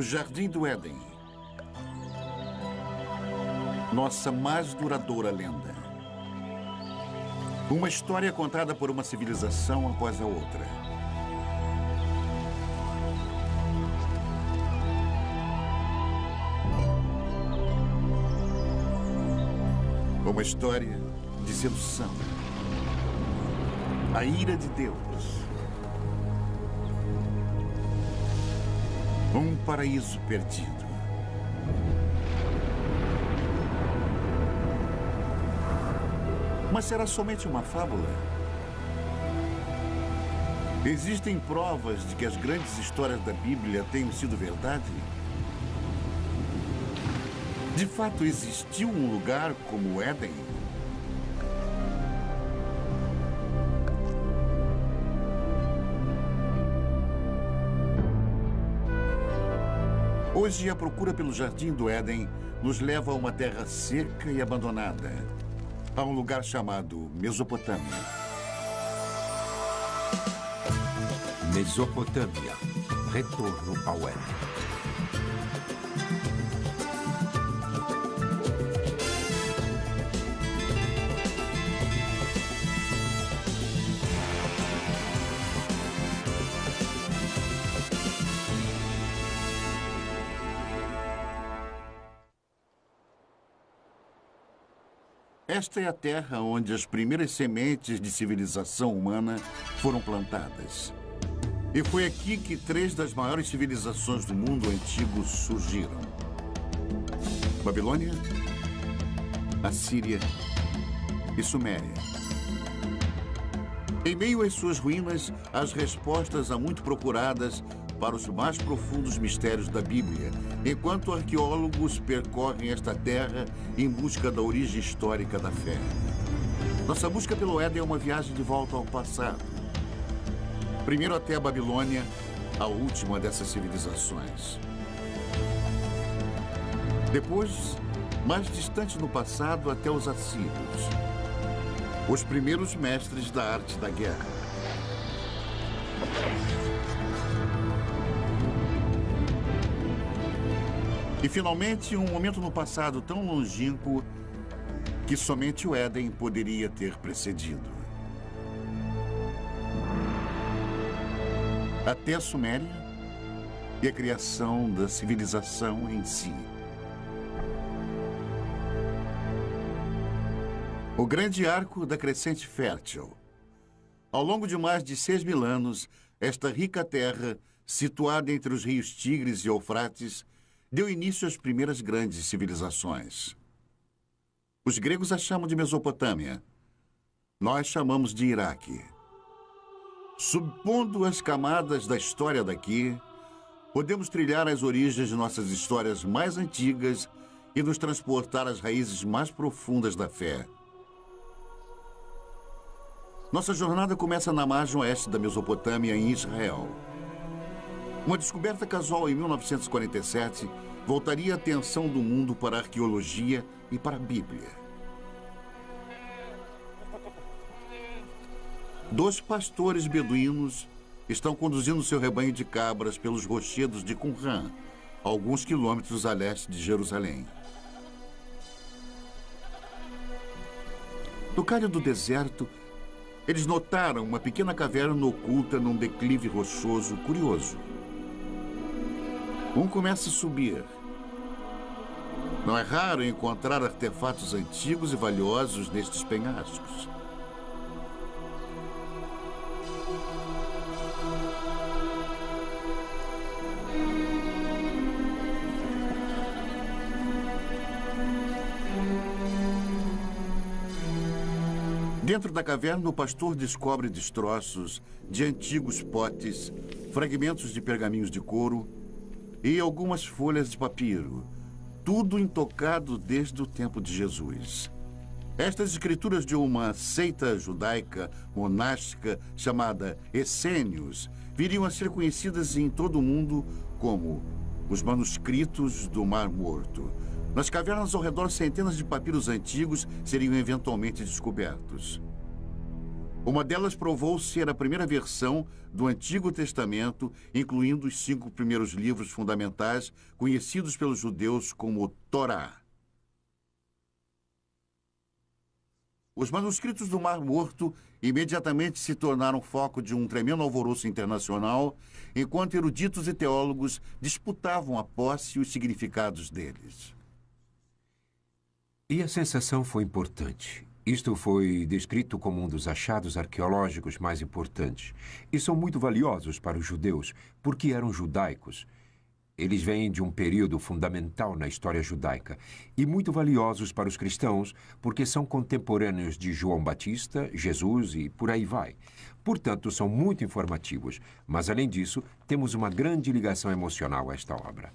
O Jardim do Éden. Nossa mais duradoura lenda. Uma história contada por uma civilização após a outra. Uma história de sedução. A ira de Deus. Um paraíso perdido. Mas será somente uma fábula? Existem provas de que as grandes histórias da Bíblia tenham sido verdade? De fato, existiu um lugar como o Éden? Hoje, a procura pelo Jardim do Éden nos leva a uma terra seca e abandonada, a um lugar chamado Mesopotâmia. Mesopotâmia. Retorno ao Éden. Esta é a terra onde as primeiras sementes de civilização humana foram plantadas. E foi aqui que 3 das maiores civilizações do mundo antigo surgiram: Babilônia, Assíria e Suméria. Em meio às suas ruínas, as respostas há muito procuradas para os mais profundos mistérios da Bíblia, enquanto arqueólogos percorrem esta terra em busca da origem histórica da fé. Nossa busca pelo Éden é uma viagem de volta ao passado. Primeiro até a Babilônia, a última dessas civilizações. Depois, mais distante no passado, até os assírios, os primeiros mestres da arte da guerra. E, finalmente, um momento no passado tão longínquo que somente o Éden poderia ter precedido. Até a Suméria e a criação da civilização em si. O grande arco da crescente fértil. Ao longo de mais de 6.000 anos, esta rica terra, situada entre os rios Tigres e Eufrates, deu início às primeiras grandes civilizações. Os gregos a chamam de Mesopotâmia. Nós chamamos de Iraque. Subpondo as camadas da história daqui, podemos trilhar as origens de nossas histórias mais antigas e nos transportar às raízes mais profundas da fé. Nossa jornada começa na margem oeste da Mesopotâmia, em Israel. Uma descoberta casual em 1947 voltaria a atenção do mundo para a arqueologia e para a Bíblia. 2 pastores beduínos estão conduzindo seu rebanho de cabras pelos rochedos de Qumran, a alguns quilômetros a leste de Jerusalém. No calho do deserto, eles notaram uma pequena caverna oculta num declive rochoso curioso. Um começa a subir. Não é raro encontrar artefatos antigos e valiosos nestes penhascos. Dentro da caverna, o pastor descobre destroços de antigos potes, fragmentos de pergaminhos de couro e algumas folhas de papiro, tudo intocado desde o tempo de Jesus. Estas escrituras de uma seita judaica monástica chamada Essênios viriam a ser conhecidas em todo o mundo como os manuscritos do Mar Morto. Nas cavernas ao redor, centenas de papiros antigos seriam eventualmente descobertos. Uma delas provou ser a primeira versão do Antigo Testamento, incluindo os 5 primeiros livros fundamentais conhecidos pelos judeus como Torá. Os manuscritos do Mar Morto imediatamente se tornaram foco de um tremendo alvoroço internacional, enquanto eruditos e teólogos disputavam a posse e os significados deles. E a sensação foi importante. Isto foi descrito como um dos achados arqueológicos mais importantes. E são muito valiosos para os judeus, porque eram judaicos. Eles vêm de um período fundamental na história judaica. E muito valiosos para os cristãos, porque são contemporâneos de João Batista, Jesus e por aí vai. Portanto, são muito informativos. Mas, além disso, temos uma grande ligação emocional a esta obra.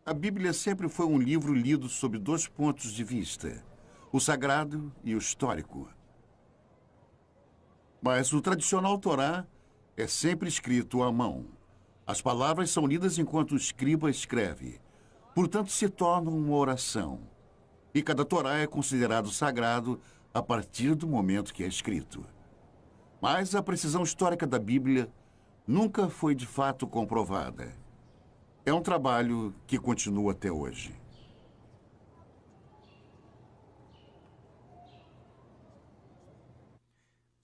A Bíblia sempre foi um livro lido sob 2 pontos de vista: o sagrado e o histórico. Mas o tradicional Torá é sempre escrito à mão. As palavras são lidas enquanto o escriba escreve. Portanto, se tornam uma oração. E cada Torá é considerado sagrado a partir do momento que é escrito. Mas a precisão histórica da Bíblia nunca foi de fato comprovada. É um trabalho que continua até hoje.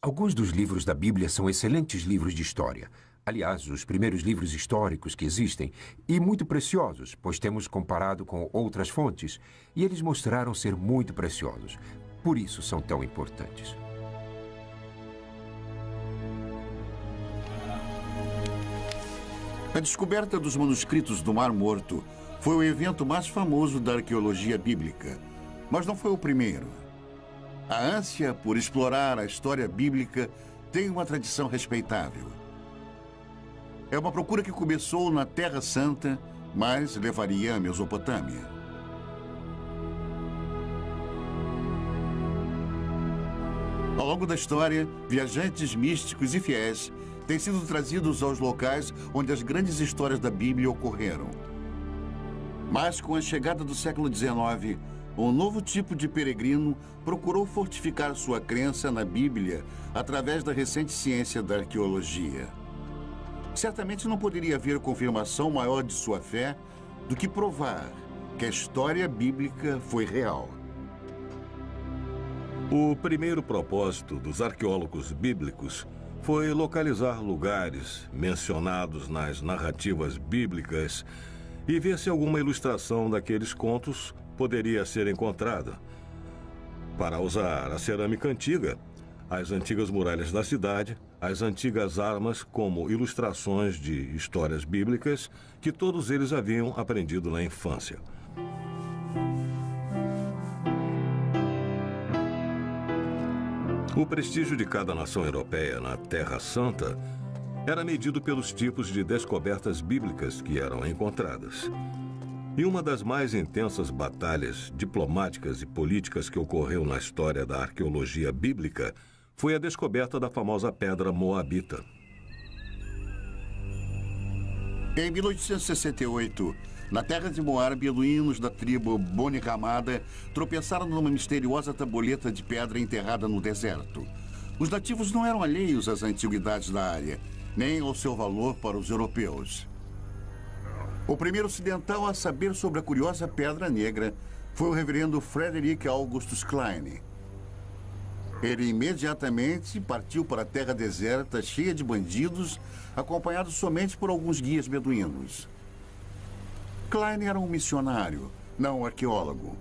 Alguns dos livros da Bíblia são excelentes livros de história. Aliás, os primeiros livros históricos que existem, e muito preciosos, pois temos comparado com outras fontes, e eles mostraram ser muito preciosos. Por isso são tão importantes. A descoberta dos manuscritos do Mar Morto foi o evento mais famoso da arqueologia bíblica, mas não foi o primeiro. A ânsia por explorar a história bíblica tem uma tradição respeitável. É uma procura que começou na Terra Santa, mas levaria à Mesopotâmia. Ao longo da história, viajantes místicos e fiéis têm sido trazidos aos locais onde as grandes histórias da Bíblia ocorreram. Mas com a chegada do século XIX, um novo tipo de peregrino procurou fortificar sua crença na Bíblia através da recente ciência da arqueologia. Certamente não poderia haver confirmação maior de sua fé do que provar que a história bíblica foi real. O primeiro propósito dos arqueólogos bíblicos foi localizar lugares mencionados nas narrativas bíblicas e ver se alguma ilustração daqueles contos poderia ser encontrada. Para usar a cerâmica antiga, as antigas muralhas da cidade, as antigas armas como ilustrações de histórias bíblicas que todos eles haviam aprendido na infância. O prestígio de cada nação europeia na Terra Santa era medido pelos tipos de descobertas bíblicas que eram encontradas. E uma das mais intensas batalhas diplomáticas e políticas que ocorreu na história da arqueologia bíblica foi a descoberta da famosa pedra moabita. Em 1868, na terra de Moab, beduínos da tribo Boni Ramada tropeçaram numa misteriosa tabuleta de pedra enterrada no deserto. Os nativos não eram alheios às antiguidades da área, nem ao seu valor para os europeus. O primeiro ocidental a saber sobre a curiosa pedra negra foi o reverendo Frederick Augustus Klein. Ele imediatamente partiu para a terra deserta, cheia de bandidos, acompanhado somente por alguns guias beduínos. Klein era um missionário, não um arqueólogo.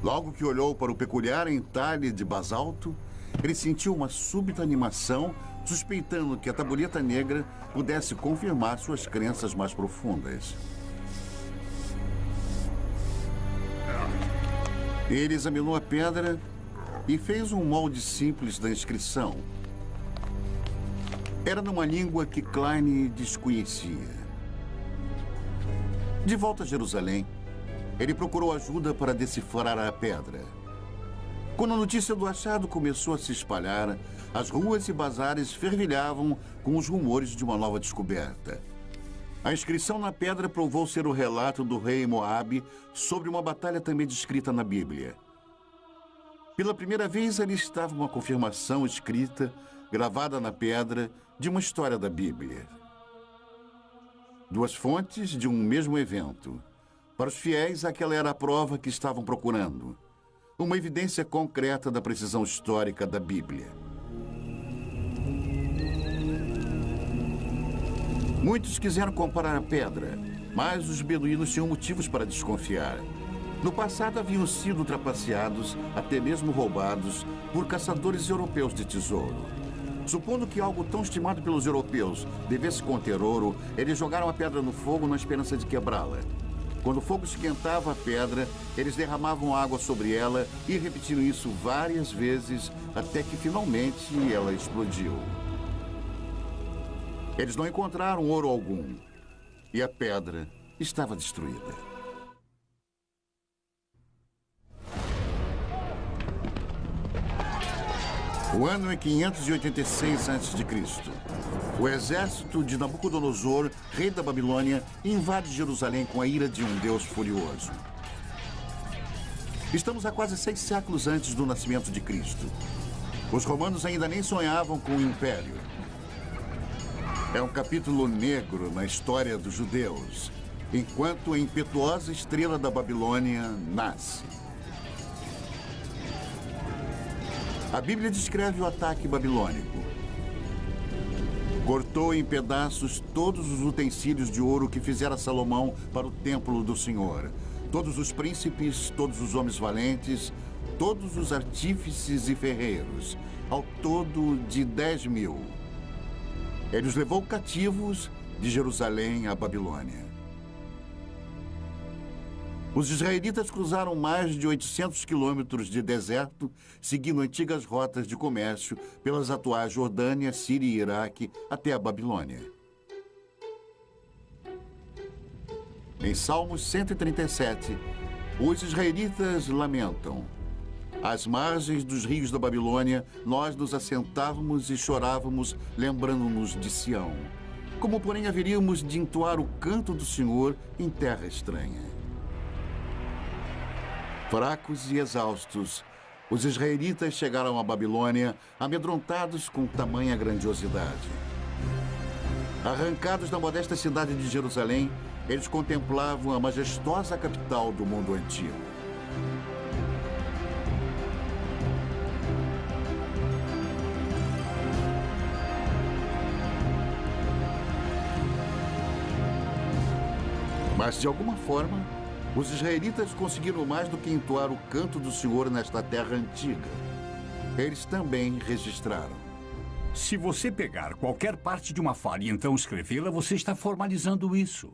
Logo que olhou para o peculiar entalhe de basalto, ele sentiu uma súbita animação, suspeitando que a tabuleta negra pudesse confirmar suas crenças mais profundas. Ele examinou a pedra e fez um molde simples da inscrição. Era numa língua que Klein desconhecia. De volta a Jerusalém, ele procurou ajuda para decifrar a pedra. Quando a notícia do achado começou a se espalhar, as ruas e bazares fervilhavam com os rumores de uma nova descoberta. A inscrição na pedra provou ser o relato do rei Moabe sobre uma batalha também descrita na Bíblia. Pela primeira vez, ali estava uma confirmação escrita, gravada na pedra, de uma história da Bíblia. Duas fontes de um mesmo evento. Para os fiéis, aquela era a prova que estavam procurando. Uma evidência concreta da precisão histórica da Bíblia. Muitos quiseram comparar a pedra, mas os beduínos tinham motivos para desconfiar. No passado haviam sido trapaceados, até mesmo roubados, por caçadores europeus de tesouro. Supondo que algo tão estimado pelos europeus devesse conter ouro, eles jogaram a pedra no fogo na esperança de quebrá-la. Quando o fogo esquentava a pedra, eles derramavam água sobre ela e repetiram isso várias vezes, até que finalmente ela explodiu. Eles não encontraram ouro algum e a pedra estava destruída. O ano é 586 a.C. O exército de Nabucodonosor, rei da Babilônia, invade Jerusalém com a ira de um Deus furioso. Estamos a quase 6 séculos antes do nascimento de Cristo. Os romanos ainda nem sonhavam com o império. É um capítulo negro na história dos judeus, enquanto a impetuosa estrela da Babilônia nasce. A Bíblia descreve o ataque babilônico. Cortou em pedaços todos os utensílios de ouro que fizera Salomão para o templo do Senhor. Todos os príncipes, todos os homens valentes, todos os artífices e ferreiros, ao todo de 10.000. Ele os levou cativos de Jerusalém à Babilônia. Os israelitas cruzaram mais de 800 quilômetros de deserto, seguindo antigas rotas de comércio pelas atuais Jordânia, Síria e Iraque até a Babilônia. Em Salmos 137, os israelitas lamentam: às margens dos rios da Babilônia, nós nos assentávamos e chorávamos, lembrando-nos de Sião. Como, porém, haveríamos de entoar o canto do Senhor em terra estranha? Fracos e exaustos, os israelitas chegaram à Babilônia, amedrontados com tamanha grandiosidade. Arrancados da modesta cidade de Jerusalém, eles contemplavam a majestosa capital do mundo antigo. Mas, de alguma forma, os israelitas conseguiram mais do que entoar o canto do Senhor nesta terra antiga. Eles também registraram. Se você pegar qualquer parte de uma fala e então escrevê-la, você está formalizando isso.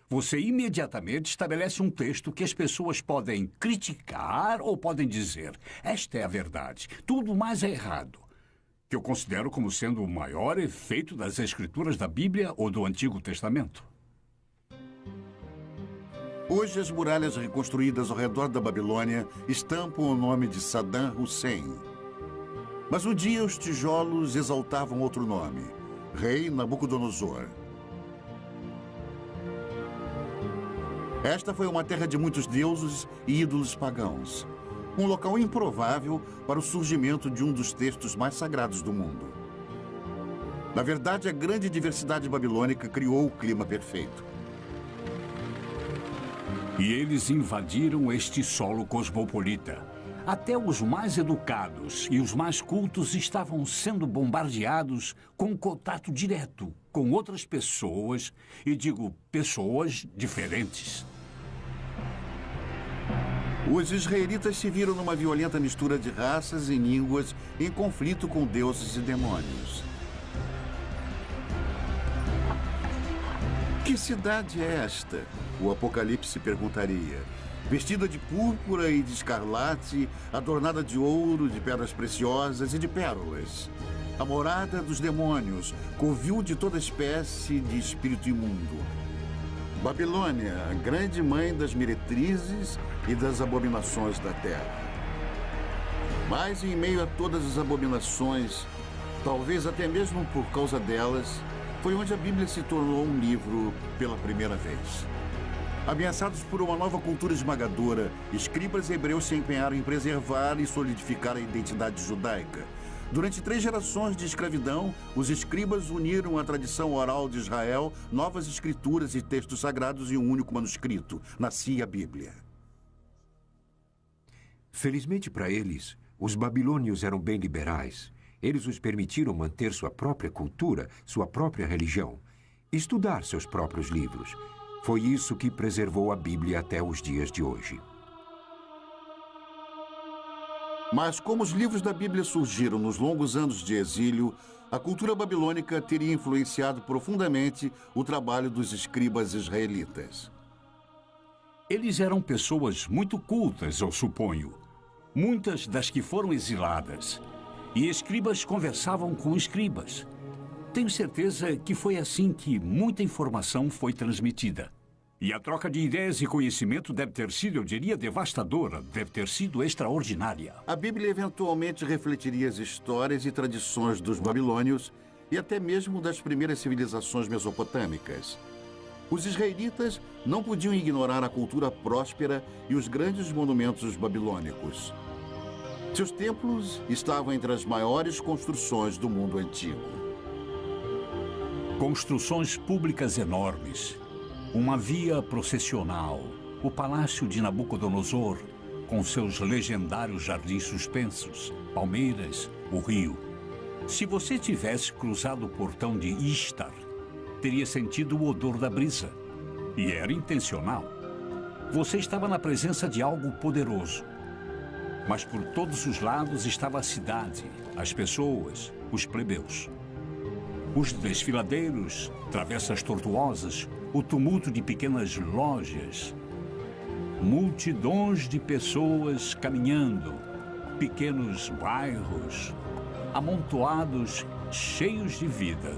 Você imediatamente estabelece um texto que as pessoas podem criticar ou podem dizer: esta é a verdade, tudo mais é errado. Que eu considero como sendo o maior efeito das escrituras da Bíblia ou do Antigo Testamento. Hoje, as muralhas reconstruídas ao redor da Babilônia estampam o nome de Saddam Hussein. Mas um dia os tijolos exaltavam outro nome: Rei Nabucodonosor. Esta foi uma terra de muitos deuses e ídolos pagãos. Um local improvável para o surgimento de um dos textos mais sagrados do mundo. Na verdade, a grande diversidade babilônica criou o clima perfeito. E eles invadiram este solo cosmopolita. Até os mais educados e os mais cultos estavam sendo bombardeados com contato direto com outras pessoas, e digo pessoas diferentes. Os israelitas se viram numa violenta mistura de raças e línguas em conflito com deuses e demônios. Que cidade é esta? O Apocalipse perguntaria. Vestida de púrpura e de escarlate, adornada de ouro, de pedras preciosas e de pérolas. A morada dos demônios, covil de toda espécie de espírito imundo. Babilônia, a grande mãe das meretrizes e das abominações da terra. Mas em meio a todas as abominações, talvez até mesmo por causa delas, foi onde a Bíblia se tornou um livro pela primeira vez. Ameaçados por uma nova cultura esmagadora, escribas hebreus se empenharam em preservar e solidificar a identidade judaica. Durante 3 gerações de escravidão, os escribas uniram a tradição oral de Israel, novas escrituras e textos sagrados em um único manuscrito. Nascia a Bíblia. Felizmente para eles, os babilônios eram bem liberais. Eles os permitiram manter sua própria cultura, sua própria religião, estudar seus próprios livros. Foi isso que preservou a Bíblia até os dias de hoje. Mas como os livros da Bíblia surgiram nos longos anos de exílio, a cultura babilônica teria influenciado profundamente o trabalho dos escribas israelitas. Eles eram pessoas muito cultas, eu suponho. Muitas das que foram exiladas. E escribas conversavam com escribas. Tenho certeza que foi assim que muita informação foi transmitida. E a troca de ideias e conhecimento deve ter sido, eu diria, devastadora, deve ter sido extraordinária. A Bíblia eventualmente refletiria as histórias e tradições dos babilônios e até mesmo das primeiras civilizações mesopotâmicas. Os israelitas não podiam ignorar a cultura próspera e os grandes monumentos babilônicos. Seus templos estavam entre as maiores construções do mundo antigo. Construções públicas enormes. Uma via processional, o palácio de Nabucodonosor, com seus legendários jardins suspensos, palmeiras, o rio. Se você tivesse cruzado o portão de Ishtar, teria sentido o odor da brisa. E era intencional. Você estava na presença de algo poderoso. Mas por todos os lados estava a cidade, as pessoas, os plebeus. Os desfiladeiros, travessas tortuosas, o tumulto de pequenas lojas. Multidões de pessoas caminhando, pequenos bairros, amontoados, cheios de vida.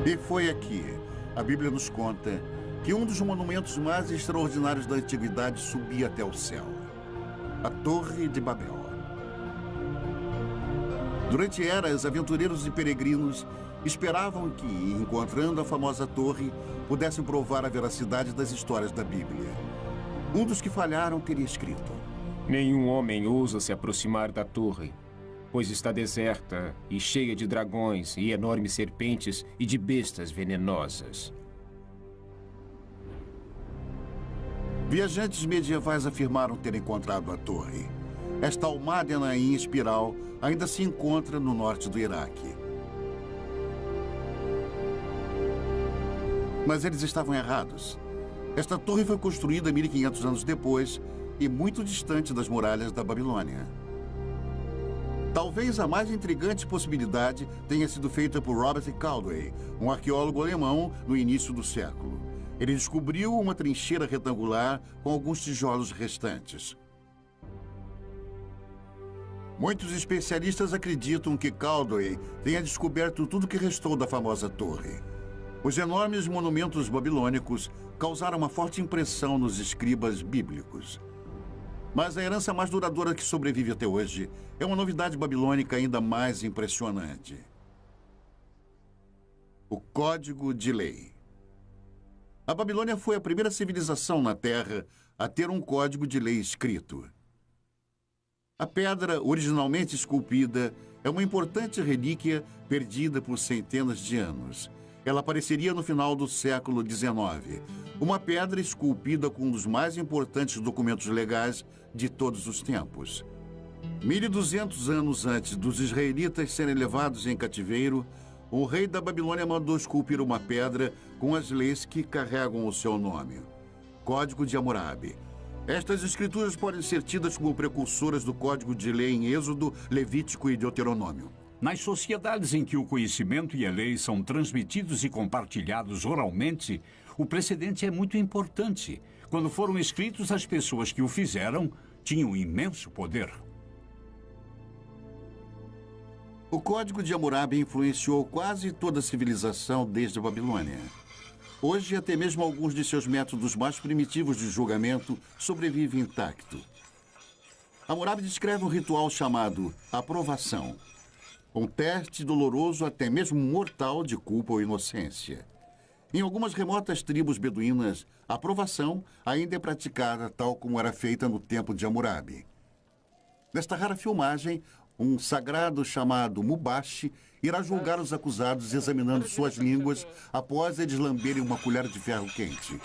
E foi aqui, a Bíblia nos conta, que um dos monumentos mais extraordinários da antiguidade subia até o céu. A Torre de Babel. Durante eras, aventureiros e peregrinos esperavam que, encontrando a famosa torre, pudessem provar a veracidade das histórias da Bíblia. Um dos que falharam teria escrito: nenhum homem ousa se aproximar da torre, pois está deserta e cheia de dragões e enormes serpentes e de bestas venenosas. Viajantes medievais afirmaram ter encontrado a torre. Esta almádena em espiral ainda se encontra no norte do Iraque. Mas eles estavam errados. Esta torre foi construída 1500 anos depois e muito distante das muralhas da Babilônia. Talvez a mais intrigante possibilidade tenha sido feita por Robert Caldwell, um arqueólogo alemão no início do século. Ele descobriu uma trincheira retangular com alguns tijolos restantes. Muitos especialistas acreditam que Caldwell tenha descoberto tudo o que restou da famosa torre. Os enormes monumentos babilônicos causaram uma forte impressão nos escribas bíblicos. Mas a herança mais duradoura que sobrevive até hoje é uma novidade babilônica ainda mais impressionante: o Código de Lei. A Babilônia foi a primeira civilização na Terra a ter um código de lei escrito. A pedra, originalmente esculpida, é uma importante relíquia perdida por centenas de anos. Ela apareceria no final do século XIX. Uma pedra esculpida com um dos mais importantes documentos legais de todos os tempos. 1200 anos antes dos israelitas serem levados em cativeiro, o rei da Babilônia mandou esculpir uma pedra com as leis que carregam o seu nome. Código de Hammurabi. Estas escrituras podem ser tidas como precursoras do Código de Lei em Êxodo, Levítico e Deuteronômio. Nas sociedades em que o conhecimento e a lei são transmitidos e compartilhados oralmente, o precedente é muito importante. Quando foram escritos, as pessoas que o fizeram tinham imenso poder. O Código de Hammurabi influenciou quase toda a civilização desde a Babilônia. Hoje, até mesmo alguns de seus métodos mais primitivos de julgamento sobrevivem intacto. Hammurabi descreve um ritual chamado aprovação. Um teste doloroso, até mesmo mortal, de culpa ou inocência. Em algumas remotas tribos beduínas, a aprovação ainda é praticada tal como era feita no tempo de Hammurabi. Nesta rara filmagem, um sagrado chamado Mubashi irá julgar os acusados examinando suas línguas após eles lamberem uma colher de ferro quente.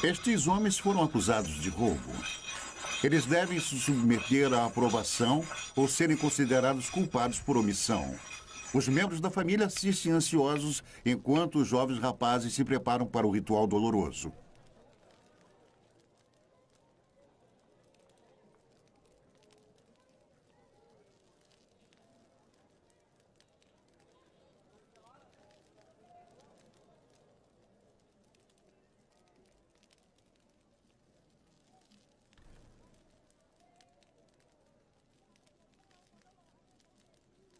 Estes homens foram acusados de roubo. Eles devem se submeter à aprovação ou serem considerados culpados por omissão. Os membros da família assistem ansiosos enquanto os jovens rapazes se preparam para o ritual doloroso.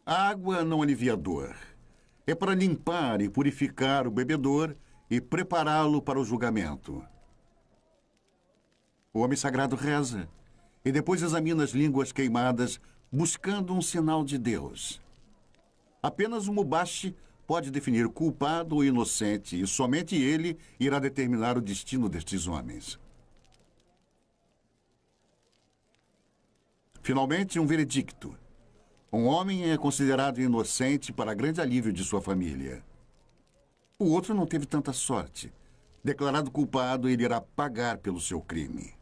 A água não alivia a dor. É para limpar e purificar o bebedor e prepará-lo para o julgamento. O homem sagrado reza e depois examina as línguas queimadas, buscando um sinal de Deus. Apenas o Mubashi pode definir culpado ou inocente e somente ele irá determinar o destino destes homens. Finalmente, um veredicto. Um homem é considerado inocente para grande alívio de sua família. O outro não teve tanta sorte. Declarado culpado, ele irá pagar pelo seu crime.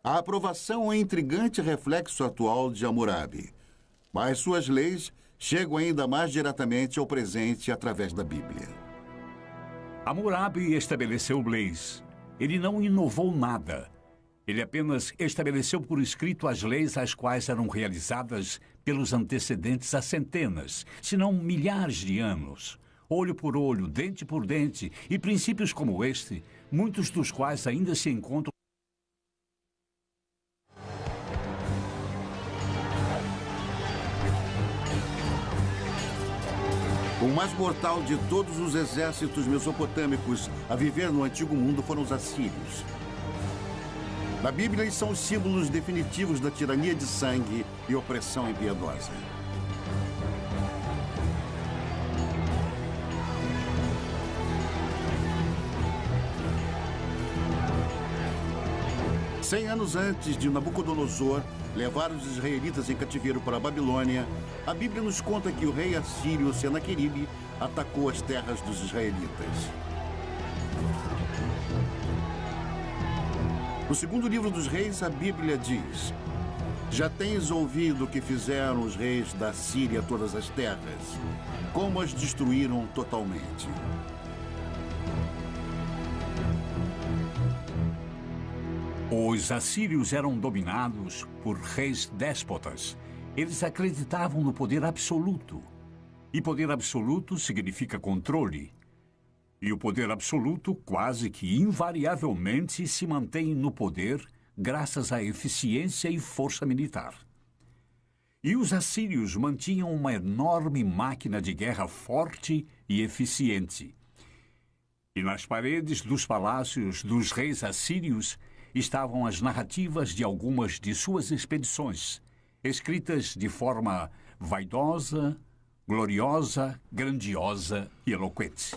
A aprovação é um intrigante reflexo atual de Hammurabi, mas suas leis chegam ainda mais diretamente ao presente através da Bíblia. Hammurabi estabeleceu leis. Ele não inovou nada. Ele apenas estabeleceu por escrito as leis as quais eram realizadas pelos antecedentes há centenas, se não milhares de anos. Olho por olho, dente por dente, e princípios como este, muitos dos quais ainda se encontram. O mais mortal de todos os exércitos mesopotâmicos a viver no Antigo Mundo foram os assírios. Na Bíblia, eles são os símbolos definitivos da tirania de sangue e opressão impiedosa. Cem anos antes de Nabucodonosor levar os israelitas em cativeiro para a Babilônia, a Bíblia nos conta que o rei assírio Senaqueribe atacou as terras dos israelitas. No segundo livro dos reis, a Bíblia diz: já tens ouvido o que fizeram os reis da Síria a todas as terras, como as destruíram totalmente. Os assírios eram dominados por reis déspotas. Eles acreditavam no poder absoluto. E poder absoluto significa controle. E o poder absoluto quase que invariavelmente se mantém no poder graças à eficiência e força militar. E os assírios mantinham uma enorme máquina de guerra forte e eficiente. E nas paredes dos palácios dos reis assírios estavam as narrativas de algumas de suas expedições, escritas de forma vaidosa, gloriosa, grandiosa e eloquente.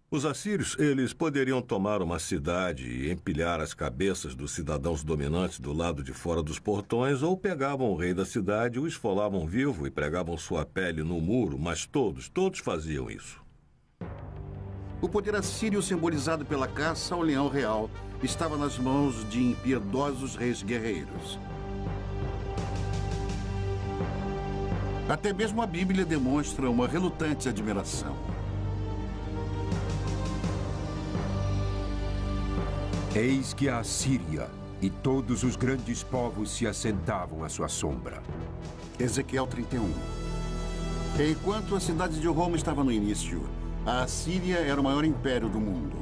Os assírios, eles poderiam tomar uma cidade e empilhar as cabeças dos cidadãos dominantes do lado de fora dos portões, ou pegavam o rei da cidade, o esfolavam vivo e pregavam sua pele no muro, mas todos faziam isso. O poder assírio, simbolizado pela caça ao leão real, estava nas mãos de impiedosos reis guerreiros. Até mesmo a Bíblia demonstra uma relutante admiração. Eis que a Assíria e todos os grandes povos se assentavam à sua sombra. Ezequiel 31. Enquanto a cidade de Roma estava no início, a Assíria era o maior império do mundo.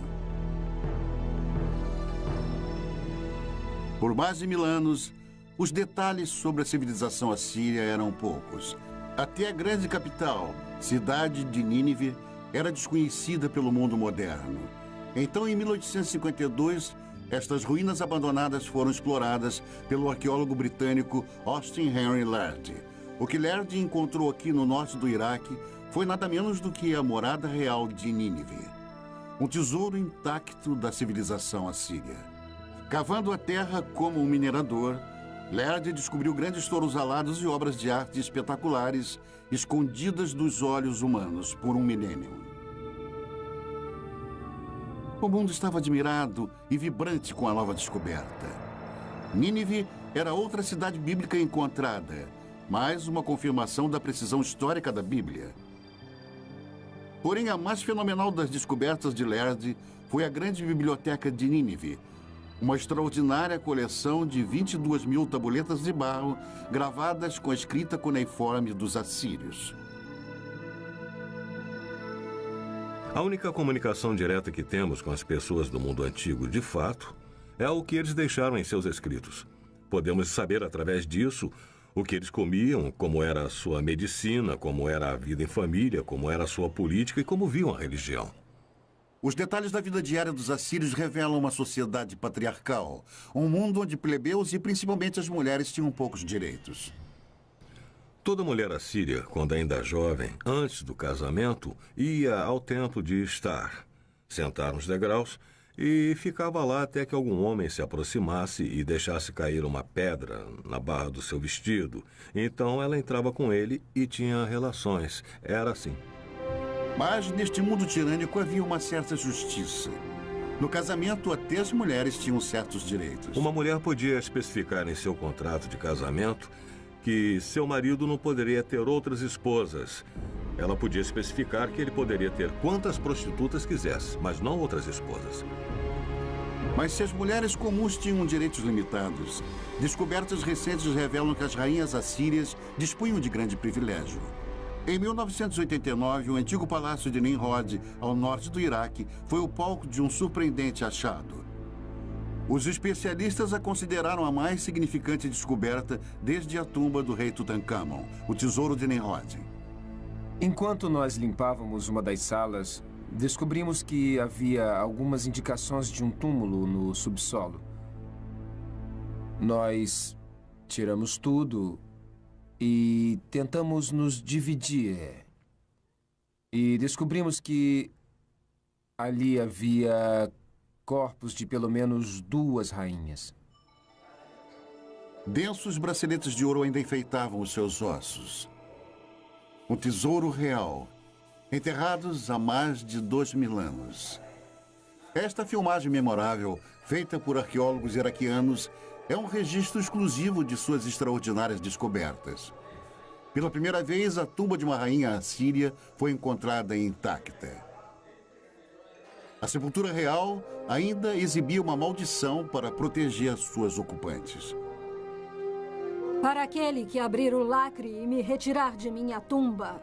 Por mais de 1000 anos, Os detalhes sobre a civilização assíria eram poucos. Até a grande capital, cidade de Nínive, era desconhecida pelo mundo moderno. Então, em 1852, estas ruínas abandonadas foram exploradas pelo arqueólogo britânico Austin Henry Lerdy. O que Lerdy encontrou aqui no norte do Iraque foi nada menos do que a morada real de Nínive. Um tesouro intacto da civilização assíria. Cavando a terra como um minerador, Lerdy descobriu grandes touros alados e obras de arte espetaculares escondidas dos olhos humanos por um milênio. O mundo estava admirado e vibrante com a nova descoberta. Nínive era outra cidade bíblica encontrada, mais uma confirmação da precisão histórica da Bíblia. Porém, a mais fenomenal das descobertas de Lerdy foi a grande biblioteca de Nínive, uma extraordinária coleção de 22 mil tabuletas de barro gravadas com a escrita cuneiforme dos assírios. A única comunicação direta que temos com as pessoas do mundo antigo, de fato, é o que eles deixaram em seus escritos. Podemos saber, através disso, o que eles comiam, como era a sua medicina, como era a vida em família, como era a sua política e como viam a religião. Os detalhes da vida diária dos assírios revelam uma sociedade patriarcal, um mundo onde plebeus e principalmente as mulheres tinham poucos direitos. Toda mulher assíria, quando ainda jovem, antes do casamento, ia ao templo de Estar, sentar nos degraus e ficava lá até que algum homem se aproximasse e deixasse cair uma pedra na barra do seu vestido. Então ela entrava com ele e tinha relações. Era assim. Mas neste mundo tirânico havia uma certa justiça. No casamento, até as mulheres tinham certos direitos. Uma mulher podia especificar em seu contrato de casamento que seu marido não poderia ter outras esposas. Ela podia especificar que ele poderia ter quantas prostitutas quisesse, mas não outras esposas. Mas se as mulheres comuns tinham direitos limitados, descobertas recentes revelam que as rainhas assírias dispunham de grande privilégio. Em 1989, o antigo palácio de Nimrod, ao norte do Iraque, foi o palco de um surpreendente achado. Os especialistas a consideraram a mais significante descoberta desde a tumba do rei Tutankhamon, o tesouro de Nimrod. Enquanto nós limpávamos uma das salas, descobrimos que havia algumas indicações de um túmulo no subsolo. Nós tiramos tudo e tentamos nos dividir. E descobrimos que ali havia corpos de pelo menos 2 rainhas. Densos braceletes de ouro ainda enfeitavam os seus ossos. Um tesouro real, enterrados há mais de 2000 anos. Esta filmagem memorável, feita por arqueólogos iraquianos, é um registro exclusivo de suas extraordinárias descobertas. Pela primeira vez, a tumba de uma rainha assíria foi encontrada intacta. A sepultura real ainda exibia uma maldição para proteger suas ocupantes. Para aquele que abrir o lacre e me retirar de minha tumba,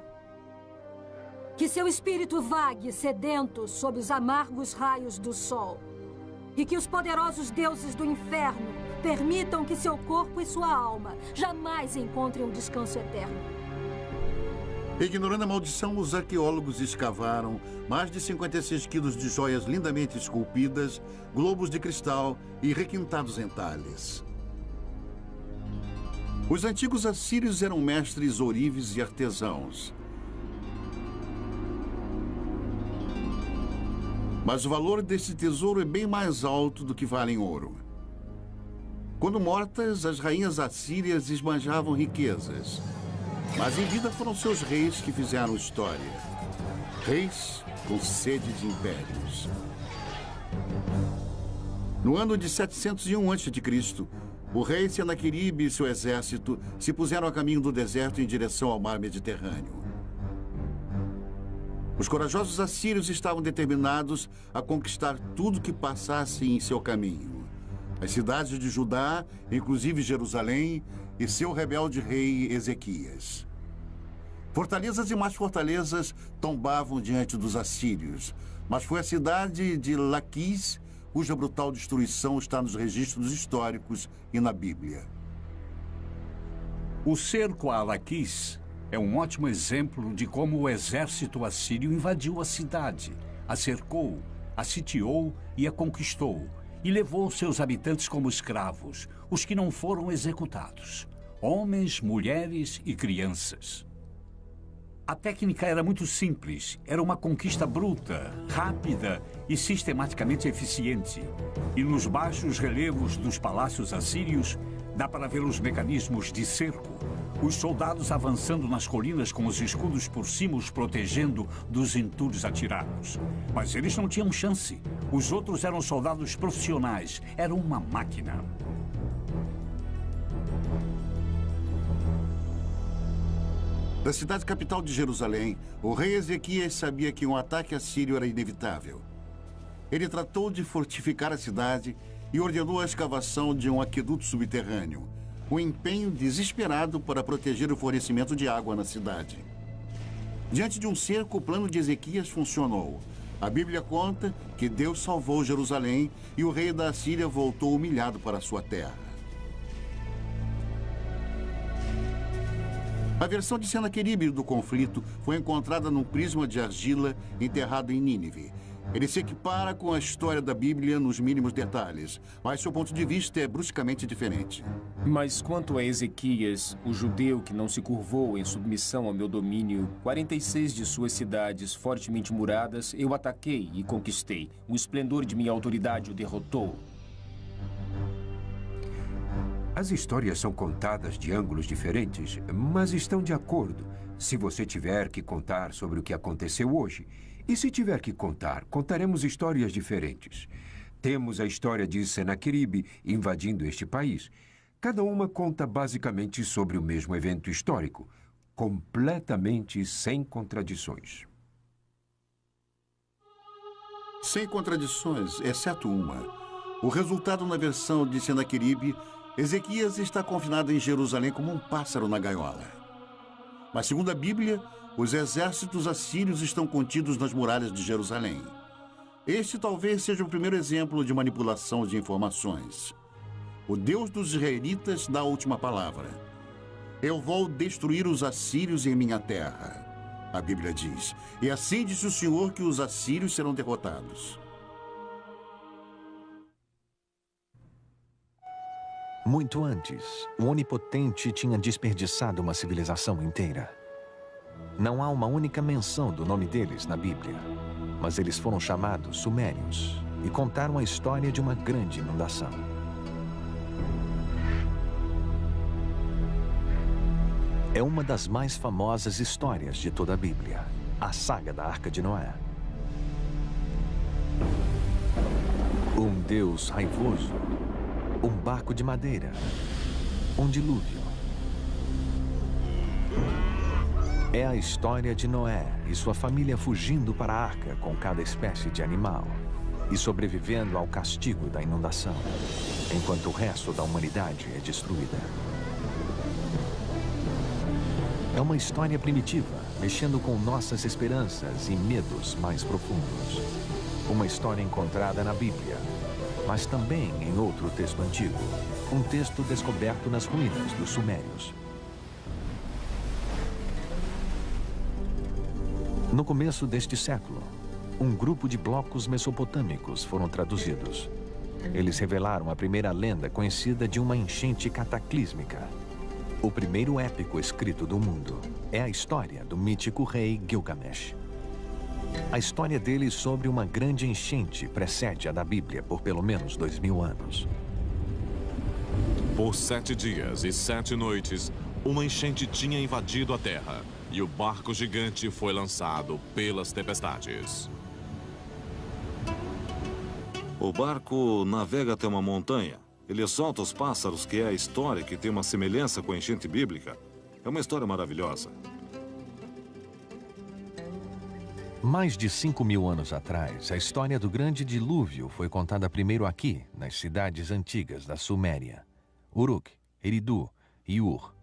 que seu espírito vague sedento sob os amargos raios do sol, e que os poderosos deuses do inferno permitam que seu corpo e sua alma jamais encontrem um descanso eterno. Ignorando a maldição, os arqueólogos escavaram mais de 56 quilos de joias lindamente esculpidas, globos de cristal e requintados entalhes. Os antigos assírios eram mestres ourives e artesãos. Mas o valor desse tesouro é bem mais alto do que vale em ouro. Quando mortas, as rainhas assírias esbanjavam riquezas. Mas em vida foram seus reis que fizeram história. Reis com sede de impérios. No ano de 701 a.C., o rei Senaqueribe e seu exército se puseram a caminho do deserto em direção ao mar Mediterrâneo. Os corajosos assírios estavam determinados a conquistar tudo que passasse em seu caminho. As cidades de Judá, inclusive Jerusalém, e seu rebelde rei Ezequias. Fortalezas e mais fortalezas tombavam diante dos assírios, mas foi a cidade de Laquis cuja brutal destruição está nos registros históricos e na Bíblia. O cerco a Laquis é um ótimo exemplo de como o exército assírio invadiu a cidade, a cercou, a sitiou e a conquistou, e levou seus habitantes como escravos, os que não foram executados, homens, mulheres e crianças. A técnica era muito simples, era uma conquista bruta, rápida e sistematicamente eficiente. E nos baixos relevos dos palácios assírios, dá para ver os mecanismos de cerco, os soldados avançando nas colinas com os escudos por cima os protegendo dos entulhos atirados. Mas eles não tinham chance. Os outros eram soldados profissionais. Eram uma máquina. Da cidade capital de Jerusalém, o rei Ezequias sabia que um ataque assírio era inevitável. Ele tratou de fortificar a cidade e ordenou a escavação de um aqueduto subterrâneo, um empenho desesperado para proteger o fornecimento de água na cidade. Diante de um cerco, o plano de Ezequias funcionou. A Bíblia conta que Deus salvou Jerusalém e o rei da Assíria voltou humilhado para sua terra. A versão de Senaqueribe do conflito foi encontrada num prisma de argila enterrado em Nínive. Ele se equipara com a história da Bíblia nos mínimos detalhes, mas seu ponto de vista é bruscamente diferente. Mas quanto a Ezequias, o judeu que não se curvou em submissão ao meu domínio, 46 de suas cidades fortemente muradas, eu ataquei e conquistei. O esplendor de minha autoridade o derrotou. As histórias são contadas de ângulos diferentes, mas estão de acordo. Se você tiver que contar sobre o que aconteceu hoje, e se tiver que contar, contaremos histórias diferentes. Temos a história de Senaqueribe invadindo este país. Cada uma conta basicamente sobre o mesmo evento histórico, completamente sem contradições. Sem contradições, exceto uma. O resultado na versão de Senaqueribe, Ezequias está confinado em Jerusalém como um pássaro na gaiola. Mas, segundo a Bíblia, os exércitos assírios estão contidos nas muralhas de Jerusalém. Este talvez seja o primeiro exemplo de manipulação de informações. O Deus dos israelitas dá a última palavra. Eu vou destruir os assírios em minha terra, a Bíblia diz. E assim disse o Senhor que os assírios serão derrotados. Muito antes, o Onipotente tinha desperdiçado uma civilização inteira. Não há uma única menção do nome deles na Bíblia, mas eles foram chamados Sumérios e contaram a história de uma grande inundação. É uma das mais famosas histórias de toda a Bíblia, a saga da Arca de Noé. Um Deus raivoso, um barco de madeira, um dilúvio. É a história de Noé e sua família fugindo para a arca com cada espécie de animal e sobrevivendo ao castigo da inundação, enquanto o resto da humanidade é destruída. É uma história primitiva, mexendo com nossas esperanças e medos mais profundos. Uma história encontrada na Bíblia, mas também em outro texto antigo, um texto descoberto nas ruínas dos Sumérios. No começo deste século, um grupo de blocos mesopotâmicos foram traduzidos. Eles revelaram a primeira lenda conhecida de uma enchente cataclísmica. O primeiro épico escrito do mundo é a história do mítico rei Gilgamesh. A história dele sobre uma grande enchente precede a da Bíblia por pelo menos 2000 anos. Por 7 dias e 7 noites, uma enchente tinha invadido a terra e o barco gigante foi lançado pelas tempestades. O barco navega até uma montanha. Ele solta os pássaros, que é a história que tem uma semelhança com a enchente bíblica. É uma história maravilhosa. Mais de 5.000 anos atrás, a história do grande dilúvio foi contada primeiro aqui, nas cidades antigas da Suméria, Uruk, Eridu e Ur.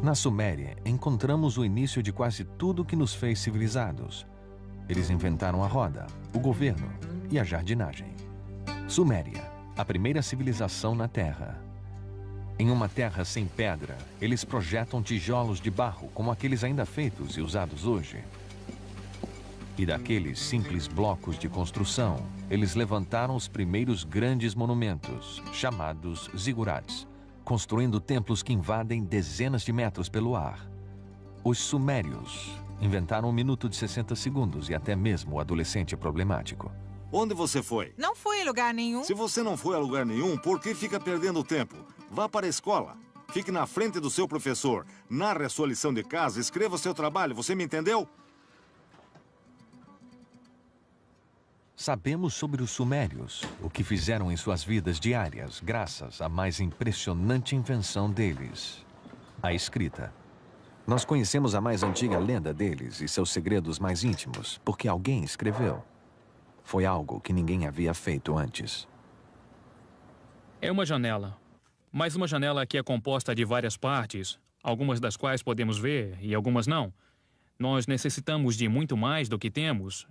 Na Suméria, encontramos o início de quase tudo que nos fez civilizados. Eles inventaram a roda, o governo e a jardinagem. Suméria, a primeira civilização na Terra. Em uma terra sem pedra, eles projetam tijolos de barro, como aqueles ainda feitos e usados hoje. E daqueles simples blocos de construção, eles levantaram os primeiros grandes monumentos, chamados zigurats, construindo templos que invadem dezenas de metros pelo ar. Os sumérios inventaram um minuto de 60 segundos e até mesmo o adolescente problemático. Onde você foi? Não fui em lugar nenhum. Se você não foi a lugar nenhum, por que fica perdendo tempo? Vá para a escola. Fique na frente do seu professor. Narre a sua lição de casa, escreva o seu trabalho. Você me entendeu? Sabemos sobre os sumérios, o que fizeram em suas vidas diárias, graças à mais impressionante invenção deles, a escrita. Nós conhecemos a mais antiga lenda deles e seus segredos mais íntimos, porque alguém escreveu. Foi algo que ninguém havia feito antes. É uma janela, mas uma janela que é composta de várias partes, algumas das quais podemos ver e algumas não. Nós necessitamos de muito mais do que temos.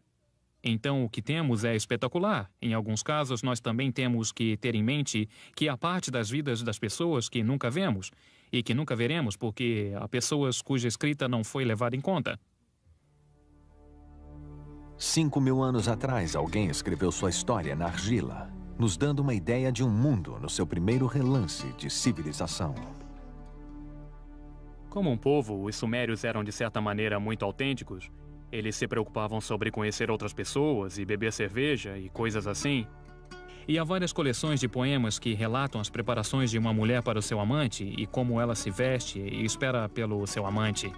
Então, o que temos é espetacular. Em alguns casos, nós também temos que ter em mente que há parte das vidas das pessoas que nunca vemos e que nunca veremos porque há pessoas cuja escrita não foi levada em conta. 5.000 anos atrás, alguém escreveu sua história na argila, nos dando uma ideia de um mundo no seu primeiro relance de civilização. Como um povo, os sumérios eram de certa maneira muito autênticos. Eles se preocupavam sobre conhecer outras pessoas e beber cerveja e coisas assim. E há várias coleções de poemas que relatam as preparações de uma mulher para o seu amante e como ela se veste e espera pelo seu amante.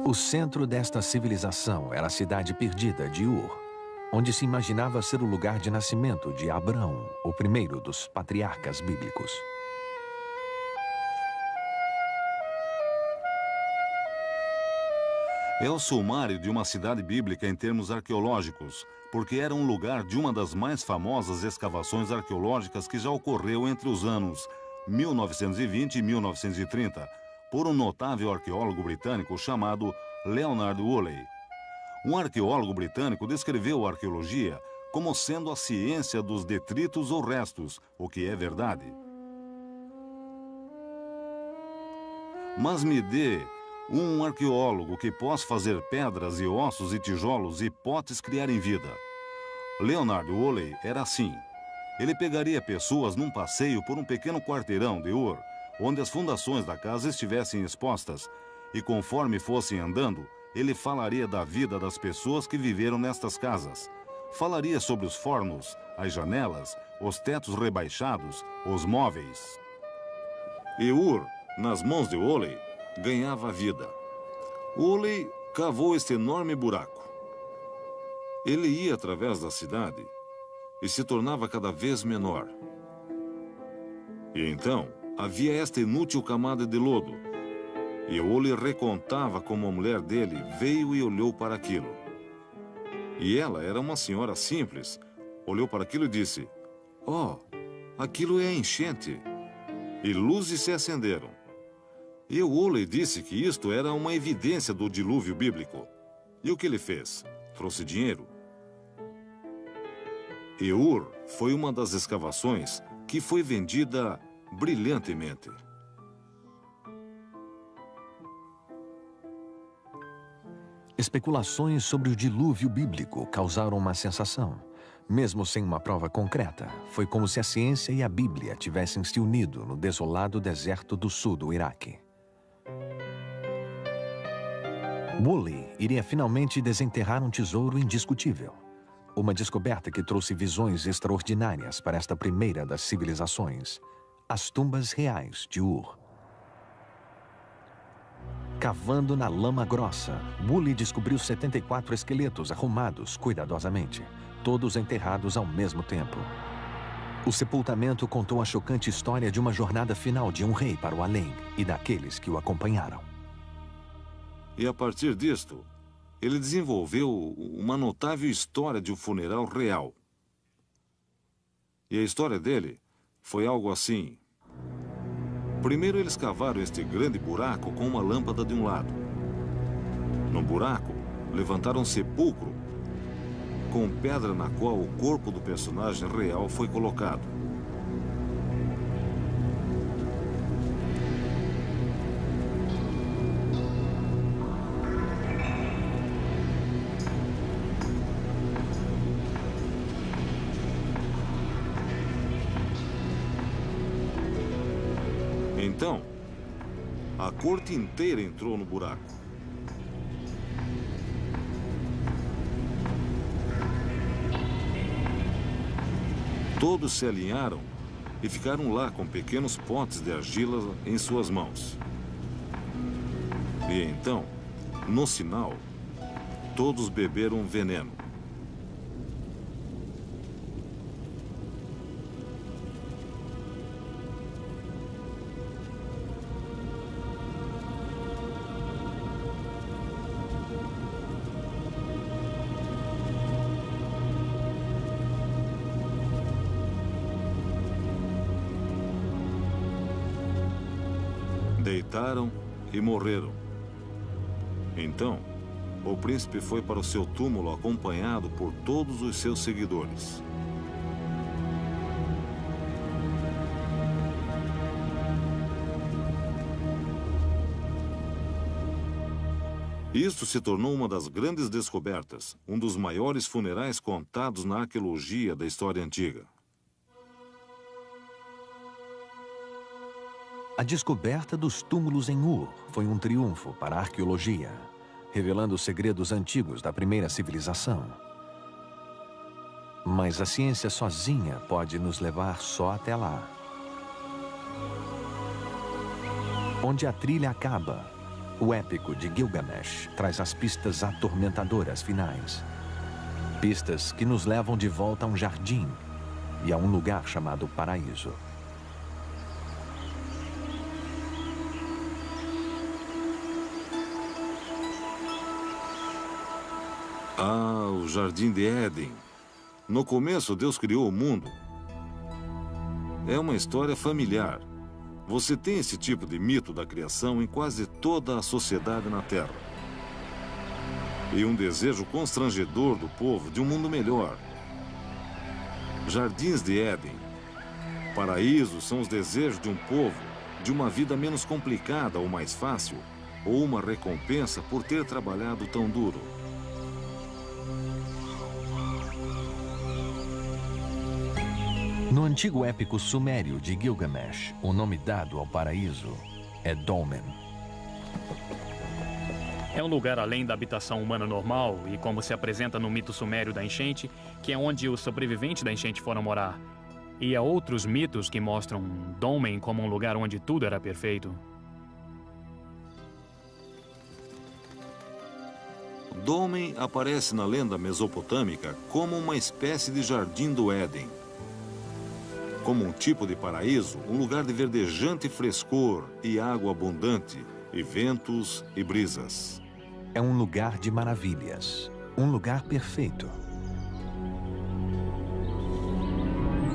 O centro desta civilização era a cidade perdida de Ur, onde se imaginava ser o lugar de nascimento de Abrão, o primeiro dos patriarcas bíblicos. É o sumário de uma cidade bíblica em termos arqueológicos, porque era um lugar de uma das mais famosas escavações arqueológicas que já ocorreu entre os anos 1920 e 1930, por um notável arqueólogo britânico chamado Leonard Woolley. Um arqueólogo britânico descreveu a arqueologia como sendo a ciência dos detritos ou restos, o que é verdade. Mas me dê um arqueólogo que possa fazer pedras e ossos e tijolos e potes criarem vida. Leonard Woolley era assim. Ele pegaria pessoas num passeio por um pequeno quarteirão de Ur, onde as fundações da casa estivessem expostas, e conforme fossem andando, ele falaria da vida das pessoas que viveram nestas casas. Falaria sobre os fornos, as janelas, os tetos rebaixados, os móveis. E Ur, nas mãos de Woolley, ganhava vida. Woolley cavou este enorme buraco. Ele ia através da cidade e se tornava cada vez menor. E então havia esta inútil camada de lodo. E Woolley recontava como a mulher dele veio e olhou para aquilo. E ela era uma senhora simples. Olhou para aquilo e disse: "Oh, aquilo é a enchente." E luzes se acenderam. E Woolley disse que isto era uma evidência do dilúvio bíblico. E o que ele fez? Trouxe dinheiro. E Ur foi uma das escavações que foi vendida brilhantemente. Especulações sobre o dilúvio bíblico causaram uma sensação. Mesmo sem uma prova concreta, foi como se a ciência e a Bíblia tivessem se unido no desolado deserto do sul do Iraque. Woolley iria finalmente desenterrar um tesouro indiscutível. Uma descoberta que trouxe visões extraordinárias para esta primeira das civilizações. As tumbas reais de Ur. Cavando na lama grossa, Woolley descobriu 74 esqueletos arrumados cuidadosamente, todos enterrados ao mesmo tempo. O sepultamento contou a chocante história de uma jornada final de um rei para o além e daqueles que o acompanharam. E a partir disto, ele desenvolveu uma notável história de um funeral real. E a história dele foi algo assim. Primeiro eles cavaram este grande buraco com uma lâmpada de um lado. No buraco, levantaram um sepulcro com pedra na qual o corpo do personagem real foi colocado. Então, a corte inteira entrou no buraco. Todos se alinharam e ficaram lá com pequenos potes de argila em suas mãos. E então, no sinal, todos beberam veneno. Deitaram e morreram. Então, o príncipe foi para o seu túmulo acompanhado por todos os seus seguidores. Isto se tornou uma das grandes descobertas, um dos maiores funerais contados na arqueologia da história antiga. A descoberta dos túmulos em Ur foi um triunfo para a arqueologia, revelando os segredos antigos da primeira civilização. Mas a ciência sozinha pode nos levar só até lá. Onde a trilha acaba, o épico de Gilgamesh traz as pistas atormentadoras finais. Pistas que nos levam de volta a um jardim e a um lugar chamado Paraíso. Ah, o Jardim de Éden. No começo, Deus criou o mundo. É uma história familiar. Você tem esse tipo de mito da criação em quase toda a sociedade na Terra. E um desejo constrangedor do povo de um mundo melhor. Jardins de Éden. Paraísos são os desejos de um povo de uma vida menos complicada ou mais fácil, ou uma recompensa por ter trabalhado tão duro. No antigo épico sumério de Gilgamesh, o nome dado ao paraíso é Dolmen. É um lugar além da habitação humana normal e como se apresenta no mito sumério da enchente, que é onde os sobreviventes da enchente foram morar. E há outros mitos que mostram Dolmen como um lugar onde tudo era perfeito. Dolmen aparece na lenda mesopotâmica como uma espécie de jardim do Éden. Como um tipo de paraíso, um lugar de verdejante frescor e água abundante, e ventos e brisas. É um lugar de maravilhas, um lugar perfeito.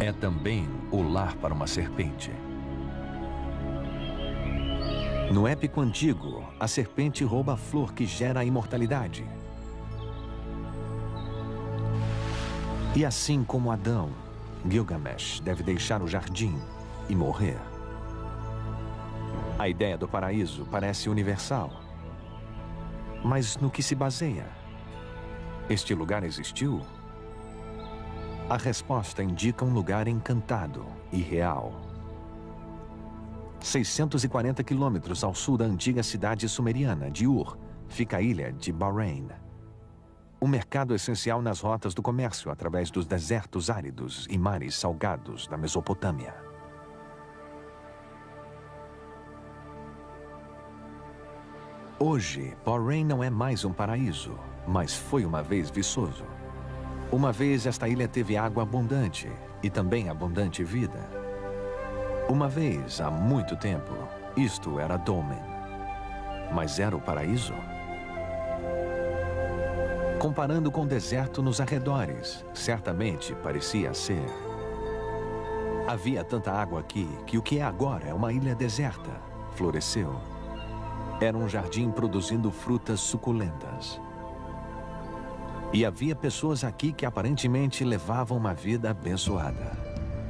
É também o lar para uma serpente. No épico antigo, a serpente rouba a flor que gera a imortalidade. E assim como Adão, Gilgamesh deve deixar o jardim e morrer. A ideia do paraíso parece universal. Mas no que se baseia? Este lugar existiu? A resposta indica um lugar encantado e real. 640 quilômetros ao sul da antiga cidade sumeriana de Ur, fica a ilha de Bahrein. Um mercado essencial nas rotas do comércio através dos desertos áridos e mares salgados da Mesopotâmia. Hoje, Bahrein não é mais um paraíso, mas foi uma vez viçoso. Uma vez esta ilha teve água abundante e também abundante vida. Uma vez, há muito tempo, isto era Dolmen. Mas era o paraíso? Comparando com o deserto nos arredores, certamente parecia ser. Havia tanta água aqui que o que é agora é uma ilha deserta. Floresceu. Era um jardim produzindo frutas suculentas. E havia pessoas aqui que aparentemente levavam uma vida abençoada.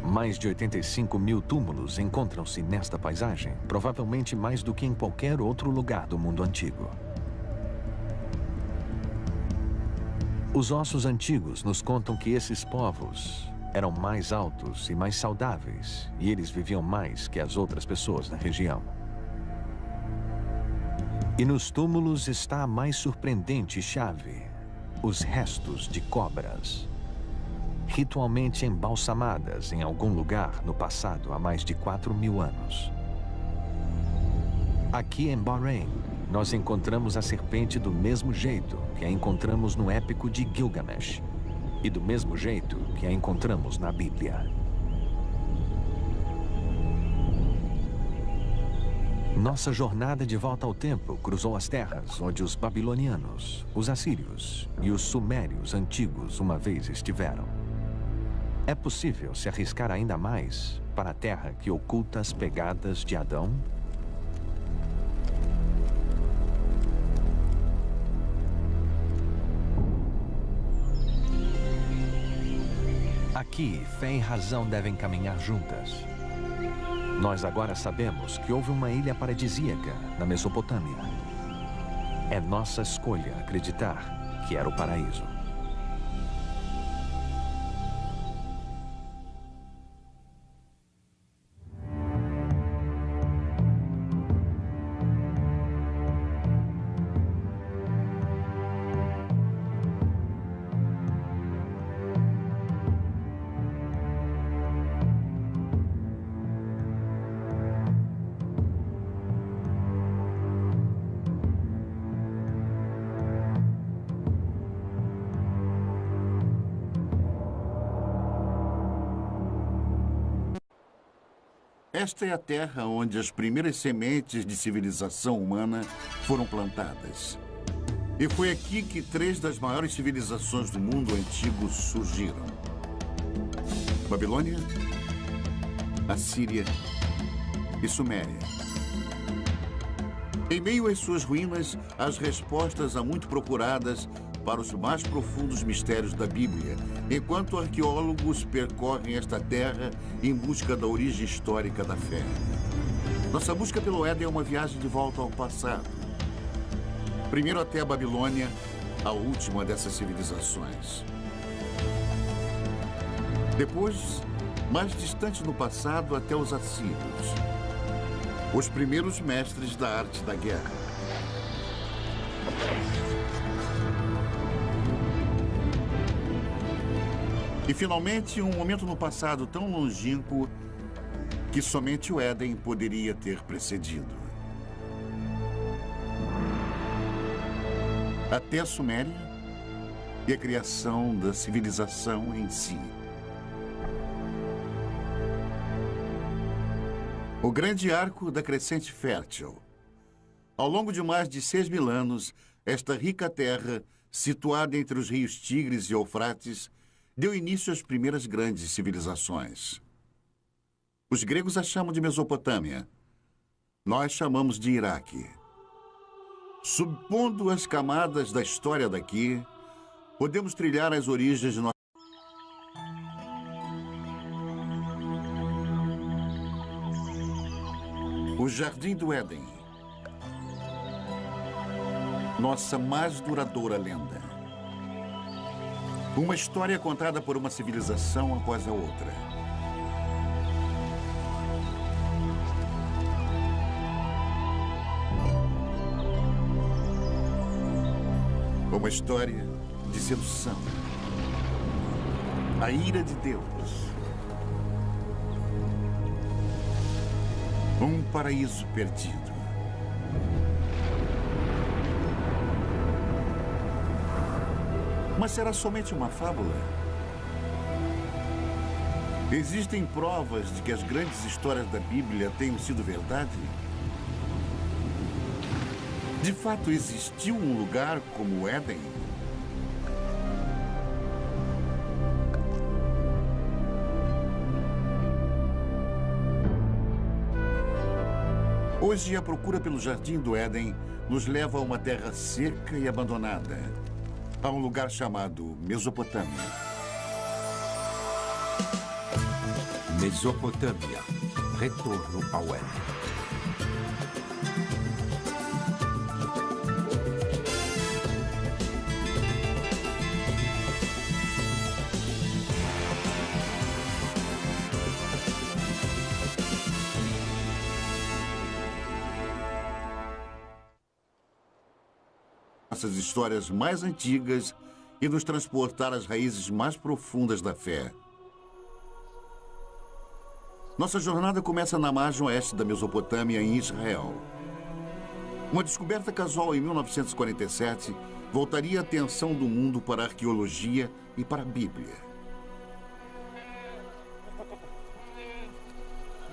Mais de 85 mil túmulos encontram-se nesta paisagem, provavelmente mais do que em qualquer outro lugar do mundo antigo. Os ossos antigos nos contam que esses povos eram mais altos e mais saudáveis, e eles viviam mais que as outras pessoas na região. E nos túmulos está a mais surpreendente chave: os restos de cobras, ritualmente embalsamadas em algum lugar no passado há mais de 4.000 anos. Aqui em Bahrein, nós encontramos a serpente do mesmo jeito que a encontramos no épico de Gilgamesh e do mesmo jeito que a encontramos na Bíblia. Nossa jornada de volta ao tempo cruzou as terras onde os babilonianos, os assírios e os sumérios antigos uma vez estiveram. É possível se arriscar ainda mais para a terra que oculta as pegadas de Adão? Aqui, fé e razão devem caminhar juntas. Nós agora sabemos que houve uma ilha paradisíaca na Mesopotâmia. É nossa escolha acreditar que era o paraíso. Esta é a terra onde as primeiras sementes de civilização humana foram plantadas. E foi aqui que 3 das maiores civilizações do mundo antigo surgiram: Babilônia, Assíria e Suméria. Em meio às suas ruínas, as respostas há muito procuradas para os mais profundos mistérios da Bíblia, enquanto arqueólogos percorrem esta terra em busca da origem histórica da fé. Nossa busca pelo Éden é uma viagem de volta ao passado. Primeiro até a Babilônia, a última dessas civilizações. Depois, mais distante no passado, até os assírios, os primeiros mestres da arte da guerra. E, finalmente, um momento no passado tão longínquo que somente o Éden poderia ter precedido. Até a Suméria e a criação da civilização em si. O grande arco da crescente fértil. Ao longo de mais de 6.000 anos, esta rica terra, situada entre os rios Tigres e Eufrates, deu início às primeiras grandes civilizações. Os gregos a chamam de Mesopotâmia. Nós chamamos de Iraque. Subpondo as camadas da história daqui, podemos trilhar as origens de nossa... O Jardim do Éden. Nossa mais duradoura lenda. Uma história contada por uma civilização após a outra. Uma história de sedução. A ira de Deus. Um paraíso perdido. Mas será somente uma fábula? Existem provas de que as grandes histórias da Bíblia tenham sido verdade? De fato, existiu um lugar como o Éden? Hoje, a procura pelo Jardim do Éden nos leva a uma terra seca e abandonada, a um lugar chamado Mesopotâmia. Mesopotâmia. Retorno ao Éden. Essas histórias mais antigas e nos transportar às raízes mais profundas da fé. Nossa jornada começa na margem oeste da Mesopotâmia, em Israel. Uma descoberta casual em 1947 voltaria a atenção do mundo para a arqueologia e para a Bíblia.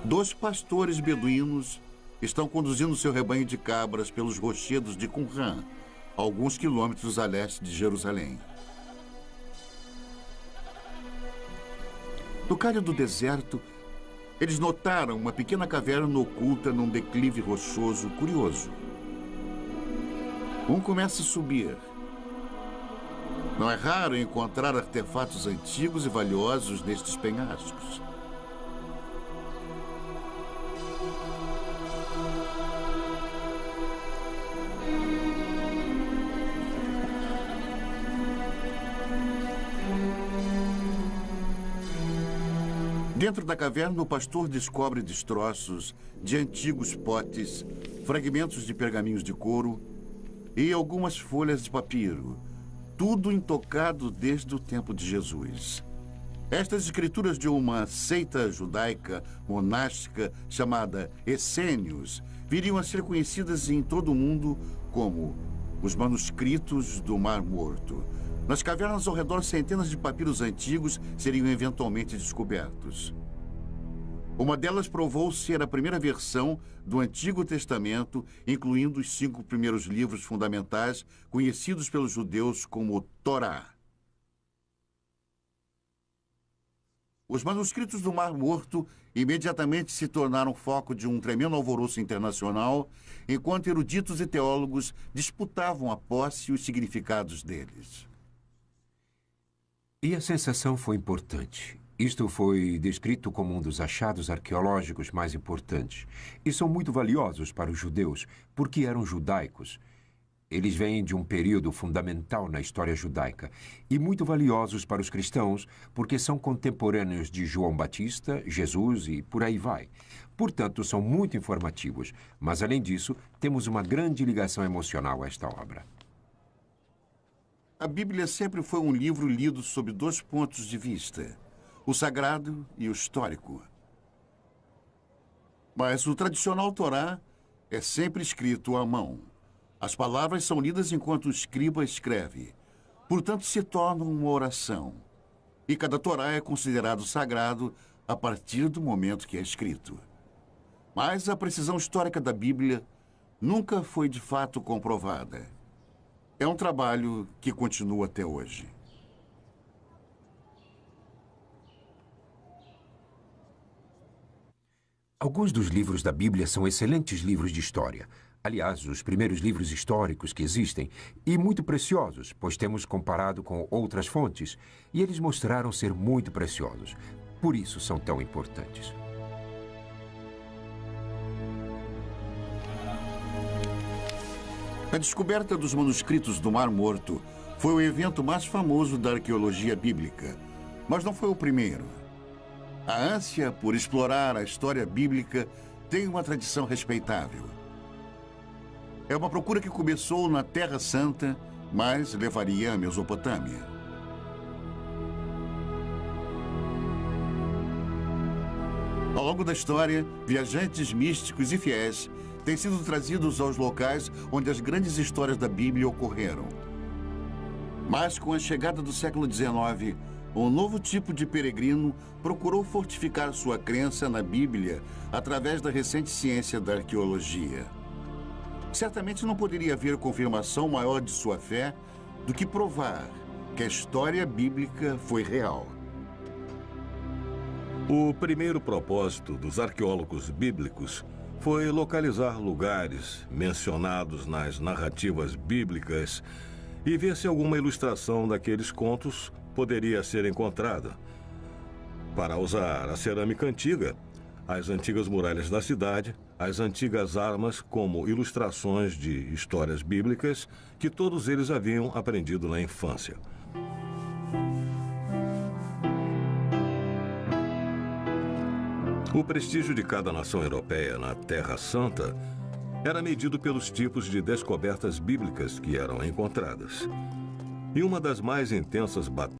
2 pastores beduínos estão conduzindo seu rebanho de cabras pelos rochedos de Qumran, alguns quilômetros a leste de Jerusalém. No calho do deserto, eles notaram uma pequena caverna oculta num declive rochoso curioso. Um começa a subir. Não é raro encontrar artefatos antigos e valiosos nestes penhascos. Dentro da caverna, o pastor descobre destroços de antigos potes, fragmentos de pergaminhos de couro e algumas folhas de papiro, tudo intocado desde o tempo de Jesus. Estas escrituras de uma seita judaica monástica chamada Essênios viriam a ser conhecidas em todo o mundo como os manuscritos do Mar Morto. Nas cavernas ao redor, centenas de papiros antigos seriam eventualmente descobertos. Uma delas provou ser a primeira versão do Antigo Testamento, incluindo os 5 primeiros livros fundamentais, conhecidos pelos judeus como Torá. Os manuscritos do Mar Morto imediatamente se tornaram foco de um tremendo alvoroço internacional, enquanto eruditos e teólogos disputavam a posse e os significados deles. E a sensação foi importante. Isto foi descrito como um dos achados arqueológicos mais importantes. E são muito valiosos para os judeus, porque eram judaicos. Eles vêm de um período fundamental na história judaica. E muito valiosos para os cristãos, porque são contemporâneos de João Batista, Jesus e por aí vai. Portanto, são muito informativos. Mas, além disso, temos uma grande ligação emocional a esta obra. A Bíblia sempre foi um livro lido sob 2 pontos de vista: o sagrado e o histórico. Mas o tradicional Torá é sempre escrito à mão. As palavras são lidas enquanto o escriba escreve. Portanto, se torna uma oração. E cada Torá é considerado sagrado a partir do momento que é escrito. Mas a precisão histórica da Bíblia nunca foi de fato comprovada. É um trabalho que continua até hoje. Alguns dos livros da Bíblia são excelentes livros de história. Aliás, os primeiros livros históricos que existem, e muito preciosos, pois temos comparado com outras fontes, e eles mostraram ser muito preciosos. Por isso são tão importantes. A descoberta dos manuscritos do Mar Morto foi o evento mais famoso da arqueologia bíblica, mas não foi o primeiro. A ânsia por explorar a história bíblica tem uma tradição respeitável. É uma procura que começou na Terra Santa, mas levaria à Mesopotâmia. Ao longo da história, viajantes místicos e fiéis têm sido trazidos aos locais onde as grandes histórias da Bíblia ocorreram. Mas com a chegada do século XIX, um novo tipo de peregrino procurou fortificar sua crença na Bíblia através da recente ciência da arqueologia. Certamente não poderia haver confirmação maior de sua fé do que provar que a história bíblica foi real. O primeiro propósito dos arqueólogos bíblicos foi localizar lugares mencionados nas narrativas bíblicas e ver se alguma ilustração daqueles contos poderia ser encontrada. Para usar a cerâmica antiga, as antigas muralhas da cidade, as antigas armas como ilustrações de histórias bíblicas que todos eles haviam aprendido na infância. O prestígio de cada nação europeia na Terra Santa era medido pelos tipos de descobertas bíblicas que eram encontradas. E uma das mais intensas batalhas